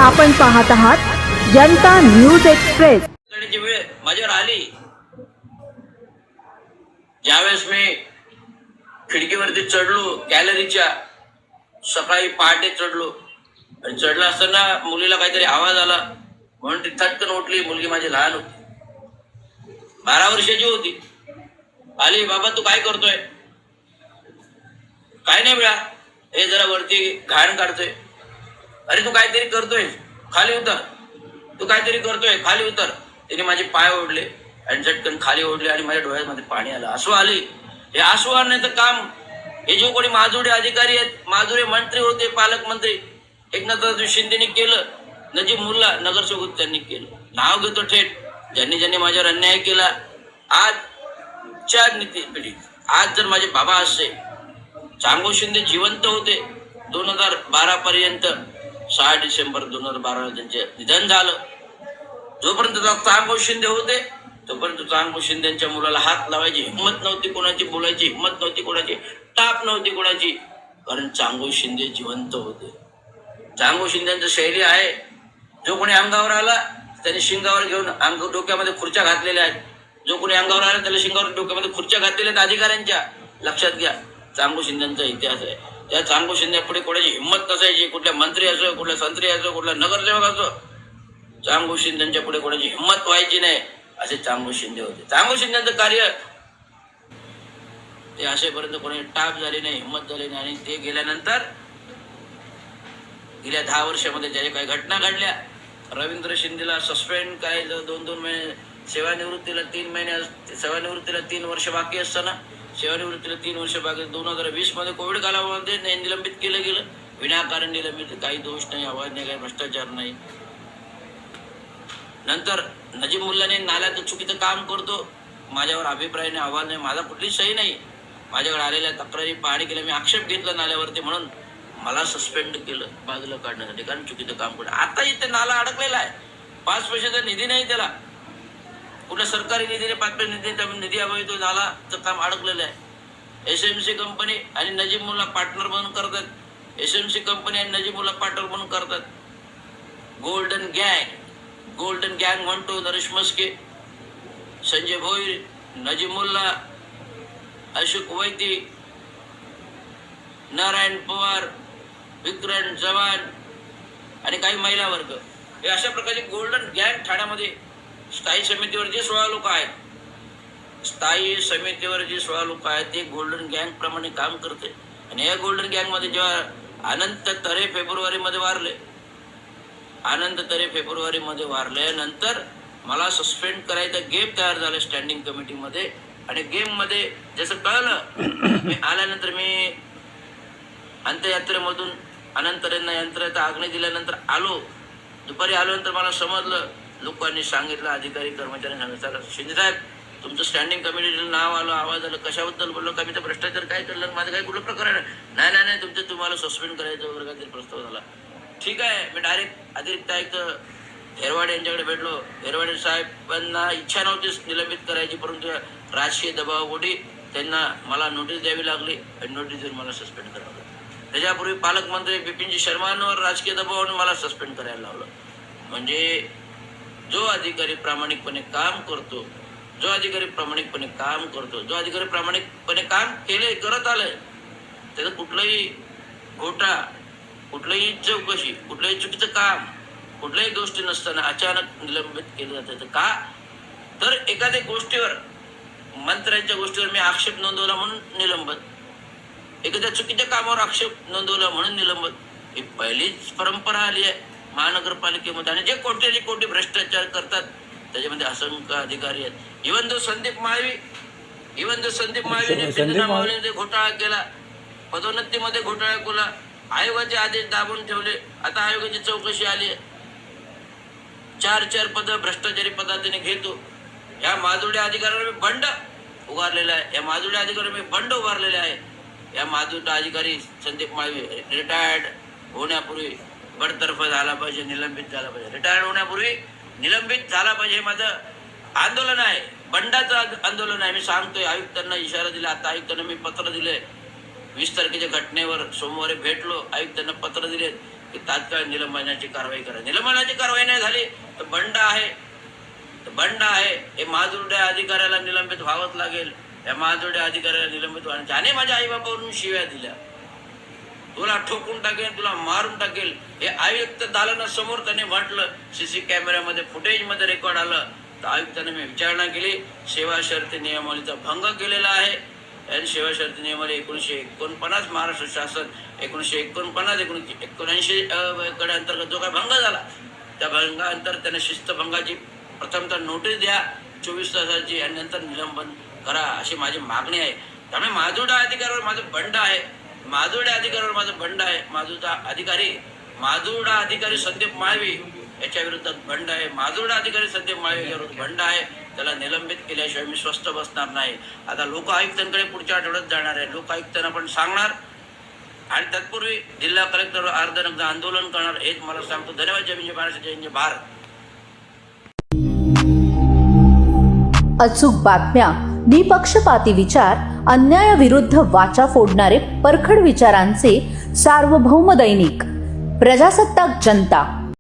आपण पाहत आहात जनता न्यूज एक्सप्रेस. जी वेळ माझ्यावर आली ज्यावेळेस मी खिडकीवरती चढलो गॅलरीच्या, सकाळी पहाटे चढलो आणि चढला असताना मुलीला काहीतरी आवाज आला म्हणून ती थटकन उठली. मुलगी माझी लहान होती, 12 वर्षाची होती. आली, बाबा तू काय करतोय? काय नाही मिळा, हे जरा वरती घाण काढतोय. अरे तू काहीतरी करतोय, खाली उतर. तू काहीतरी करतोय, खाली उतर. तिने माझे पाय ओढले आणि झटकन खाली ओढले आणि माझ्या डोळ्यामध्ये पाणी आलं. आसू आली. हे आसू आणण्याचं काम हे जो कोणी माजुडे अधिकारी आहेत, माजुडे मंत्री होते, पालकमंत्री एकनाथ शिंदेनी केलं. नजीब मुल्ला नगरसेवक त्यांनी केलं. नाव घेतो थेट ज्यांनी ज्यांनी माझ्यावर अन्याय केला. आजच्या पिढीत आज जर माझे बाबा असते, चांगो शिंदे जिवंत होते 2012 पर्यंत, 6 डिसेंबर 2012 त्यांचे निधन झालं. जोपर्यंत चांगो शिंदे होते तोपर्यंत चांगो शिंदेच्या मुलाला हात लावायची हिंमत नव्हती कोणाची, बोलायची हिंमत नव्हती कोणाची, टाप नव्हती कोणाची, कारण चांगो शिंदे जिवंत होते. चांगो शिंदेची शैली आहे, जो कोणी अंगावर आला त्याने शिंगावर घेऊन डोक्यामध्ये खुर्च्या घातलेल्या आहेत. जो कोणी अंगावर आला त्याला शिंगावर डोक्यामध्ये खुर्च्या घातलेल्या आहेत अधिकाऱ्यांच्या. लक्षात घ्या, चांगो शिंदेचा इतिहास आहे. त्या चांगो शिंदे पुढे कोणाची हिंमत नसायची. कुठल्या मंत्री असो, कुठल्या संत्री असो, कुठला नगरसेवक असो, चांगो शिंदेच्या पुढे कोणाची हिंमत व्हायची नाही. असे चांगो शिंदे होते. चांगो शिंदेचं कार्य ते असेपर्यंत कोणी टाप झाली नाही, हिंमत झाली नाही. आणि ते गेल्यानंतर गेल्या 10 वर्षामध्ये ज्या काही घटना घडल्या, रवींद्र शिंदेला सस्पेंड काय 2-2 महिने, सेवानिवृत्तीला 3 महिने, सेवानिवृत्तीला 3 वर्ष बाकी असताना सेवानिवृत्तीला 3 वर्ष बाकी 2020 मध्ये कोविड कालावधीमध्ये निलंबित केलं गेलं. विनाकारण निलंबित, काही दोष नाही, आवाज नाही, काही भ्रष्टाचार नाही. नंतर नजीब मुल्लाने नाल्याचं चुकीचं काम करतो, माझ्यावर अभिप्राय नाही, आवाज नाही, माझा कुठलीच सही नाही. माझ्याकडे आलेल्या तक्रारी पाहणी केल्या, मी आक्षेप घेतला नाल्यावरती, म्हणून मला सस्पेंड केलं बाजूला काढण्यासाठी, कारण चुकीचं काम करतो. आता इथे नाला अडकलेला आहे, 5 पैशाचा निधी नाही त्याला, कुठल्या सरकारी निधीने 5 पैसे निधी अभावी तो नालाचं काम अडकलेलं आहे. SMC कंपनी आणि नजीब मुल्ला पार्टनर म्हणून करतात. SMC कंपनी आणि नजीब मुल्ला पार्टनर म्हणून करतात. गोल्डन गँग म्हणतो नरेश मस्के, संजय भोईर, नजीब मुल्ला, अशोक वैती, नारायण पवार, विक्रांत चव्हाण आणि काही महिला वर्ग, हे अशा प्रकारचे गोल्डन गँग ठाण्यामध्ये स्थायी समितीवर जे 16 लोक आहेत, स्थायी समितीवर जे 16 लोक आहेत ते गोल्डन गँग प्रमाणे काम करते. आणि या गोल्डन गँग मध्ये जेव्हा अनंत तरे फेब्रुवारीमध्ये वारले, अनंत तरे फेब्रुवारीमध्ये वारल्यानंतर मला सस्पेंड करायचा गेम तयार झाला स्टँडिंग कमिटीमध्ये. आणि गेम मध्ये जसं कळलं, मी आल्यानंतर मी अंत्ययात्रेमधून अनंतरेंना यंत्राचा आग्नेय दिल्यानंतर आलो. दुपारी आल्यानंतर मला समजलं, लोकांनी सांगितलं, अधिकारी कर्मचाऱ्यांनी सांगितलं, शिंदे साहेब तुमचं स्टँडिंग कमिटीचं नाव आलं, आवाज आलं, कशाबद्दल बोललो का? मी तर भ्रष्टाचार काय केलं, माझं काही कुठलं प्रकार नाही, तुमचं तुम्हाला सस्पेंड करायचं वगैरे काहीतरी प्रस्ताव झाला. ठीक आहे, मी डायरेक्ट अतिरिक्त आयुक्त हेरवाडे यांच्याकडे भेटलो. हेरवाडे साहेबांना इच्छा नव्हती निलंबित करायची, परंतु राजकीय दबावापोटी त्यांना मला नोटीस द्यावी लागली आणि नोटीस देऊन मला सस्पेंड करावं लागलं. त्याच्यापूर्वी पालकमंत्री बिपिनजी शर्मांवर राजकीय दबावाने मला सस्पेंड करायला लावलं. म्हणजे जो अधिकारी प्रामाणिकपणे काम करतो, जो अधिकारी प्रामाणिकपणे काम करत आलंय, त्याचं कुठलंही घोटाळा, कुठलंही चौकशी, कुठलंही चुकीचं काम, कुठल्याही गोष्टी नसताना अचानक निलंबित केलं जातं. का तर एखाद्या गोष्टीवर, मंत्र्यांच्या गोष्टीवर मी आक्षेप नोंदवला म्हणून निलंबत, एखाद्या चुकीच्या कामावर आक्षेप नोंदवला म्हणून निलंबत, ही पहिलीच परंपरा आली आहे महानगरपालिकेमध्ये. आणि जे कोटी भ्रष्टाचार करतात त्याच्यामध्ये असंख्य अधिकारी आहेत. इवन जो संदीप माळवीने घोटाळा केला, पदोन्नतीमध्ये घोटाळा केला, आयोगाचे आदेश दाबून ठेवले. आता आयोगाची चौकशी आली आहे, 4 पद भ्रष्टाचारी पद्धतीने घेतो. या माजुडे अधिकाऱ्याला मी बंड उभारलेला आहे. या माजुडे अधिकारी संदीप माळवी रिटायर्ड होण्यापूर्वी बडतर्फ झाला पाहिजे, निलंबित झाला पाहिजे. रिटायर्ड होण्यापूर्वी निलंबित झाला पाहिजे. हे माझं आंदोलन आहे, बंडाचं आंदोलन आहे. मी सांगतोय, आयुक्तांना इशारा दिला. आता आयुक्तांना मी पत्र दिले, 20 तारखेच्या घटनेवर सोमवारी भेटलो, आयुक्तांना पत्र दिले की तात्काळ निलंबनाची कारवाई करा. निलंबनाची कारवाई नाही झाली तर बंड आहे, हे महाजुर्ड्या अधिकाऱ्याला निलंबित व्हावंच लागेल. या महाजुर्ड्या अधिकाऱ्याला निलंबित व्हावं. ज्याने माझ्या आईबापावरून शिव्या दिल्या, तुला ठोकून टाकेल, तुला मारून टाकेल, हे आयुक्त दालनासमोर त्याने म्हटलं. सीसी कॅमेऱ्यामध्ये फुटेजमध्ये रेकॉर्ड आलं. तर आयुक्तांनी मी विचारणा केली. सेवा शर्ती नियमावलीचा भंग केलेला आहे. आणि सेवा शर्ती नियमावली 1949 महाराष्ट्र शासन 1949-1979 कडे अंतर्गत जो काय भंग झाला, त्या भंगानंतर त्याने शिस्तभंगाची प्रथमतः नोटीस द्या 24 तासाची आणि नंतर निलंबन करा, अशी माझी मागणी आहे. त्यामुळे माजुर्डा अधिकाऱ्यावर माझं बंड आहे. माजुर्डा अधिकारी संदीप माळवी याच्या विरोधात बंड आहे. माजुर्डा अधिकारी संदीप माळवी विरोधात बंड आहे. त्याला निलंबित केल्याशिवाय मी स्वस्थ बसणार नाही. आता लोक आयुक्तांकडे पुढच्या आठवड्यात जाणार आहे. लोक आयुक्तांना पण सांगणार आणि तत्पूर्वी जिल्हा कलेक्टर अर्धनग्न आंदोलन करणार, हेच मला सांगतो. धन्यवाद. जय हिंद, महाराष्ट्र, जय हिंद, भारत. अचूक बातम्या, निपक्षपाती विचार, अन्यायाविरुद्ध वाचा फोडणारे परखड विचारांचे सार्वभौम दैनिक प्रजासत्ताक जनता.